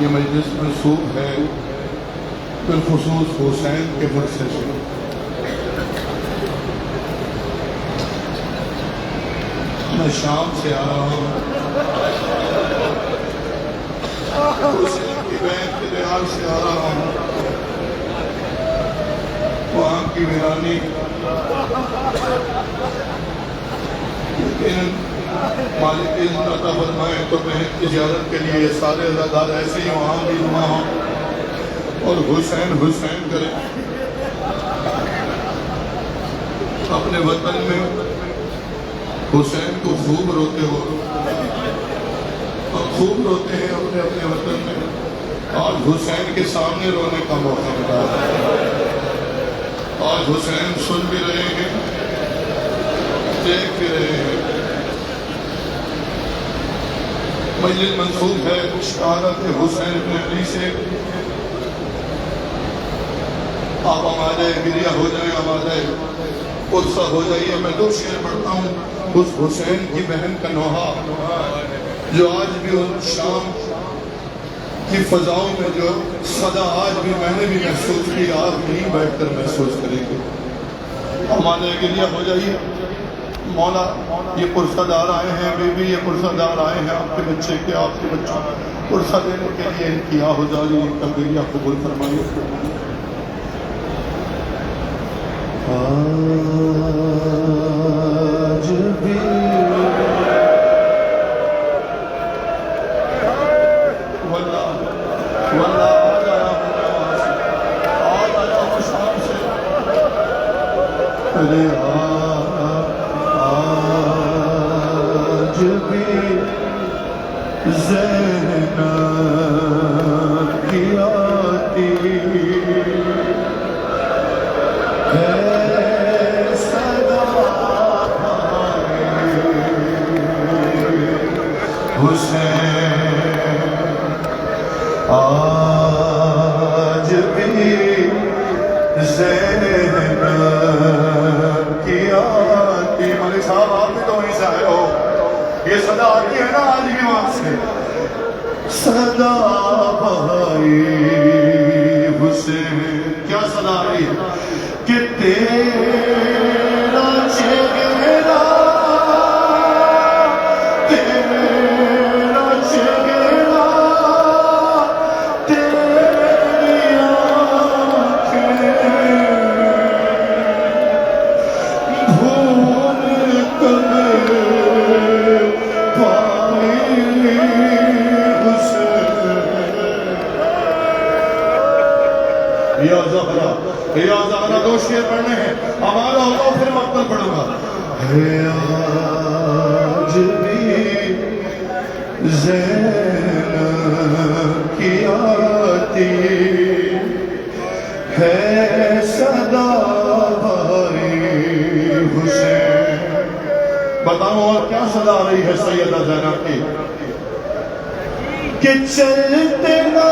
یہ مجلس منسوب ہے بالخصوص حسین کے مرثے سے۔ میں شام سے آ رہا ہوں، حسین کی بہن کے ریاض سے آ رہا ہوں، وہاں کی ویرانی، لیکن مالک عزت عطا فرمائے تو بہن کی زیارت کے لیے سارے عزادار ایسے ہی وہاں بھی جمع ہوں اور حسین حسین کریں۔ اپنے وطن میں حسین کو خوب روتے ہو اور خوب روتے ہیں اپنے اپنے وطن میں، اور حسین کے سامنے رونے کا موقع ملا ہے۔ اور حسین سن بھی رہے ہیں، دیکھ بھی رہے ہیں۔ مجلس منسوب ہے شہادت حسین ابن علی سے۔ آپ ہمارے گریہ ہو جائیں، ہمارے قرصہ ہو جائیے۔ میں دو شعر پڑھتا ہوں اس حسین کی بہن کا نوحہ، جو آج بھی اس شام کی فضاؤں میں جو صدا آج بھی میں نے بھی محسوس کی، آپ نہیں بیٹھ کر محسوس کریں گے۔ ہمارے گریہ ہو جائیے۔ مولا یہ قرصہ دار آئے ہیں، بیوی یہ قرصہ دار آئے ہیں، آپ کے بچے کے، آپ کے بچوں قرصہ دینے کے لیے ان کی آہوزاری، ان کا گریہ قبول فرمائیے۔ آج بھی واللہ آج آیا ہوں شام سے، ارے آج بھی زینب کی آتی ہے صدا حسین، آج بھی زینب کی آتی۔ ملک صاحب آپ بھی تو وہیں سے آئے ہو، یہ صدا آتی ہے نا آج بھی وہاں سے، صدا بھائی حسین۔ کیا صدا آئی کہ تیرا چہرہ، تیرا چہرہ، تیری آنکھیں بھول کر یا زہرا دو شعر پڑھنے ہیں، ہمارا ہوگا پھر مقتل پڑھوں گا۔ ہے آج بھی زینب کی آتی ہے صدا بھائی حسین۔ بتاؤں اور کیا صدا آ رہی ہے سیدہ زینب کی؟ کہ چلتے نا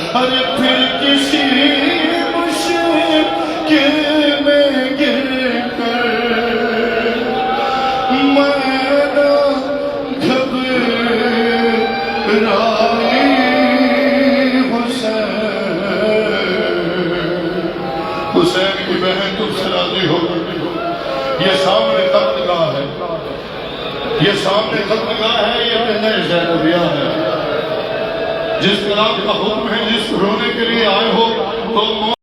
Hare رائی حسین، حسین کی بہن تم سے راضی ہو؟ یہ سامنے قتل گاہ ہے، یہ سامنے قتل گاہ ہے، یہ بہن زینبیہ ہے۔ جس کلام کا حکم ہے، جس رونے کے لیے آئے ہو تو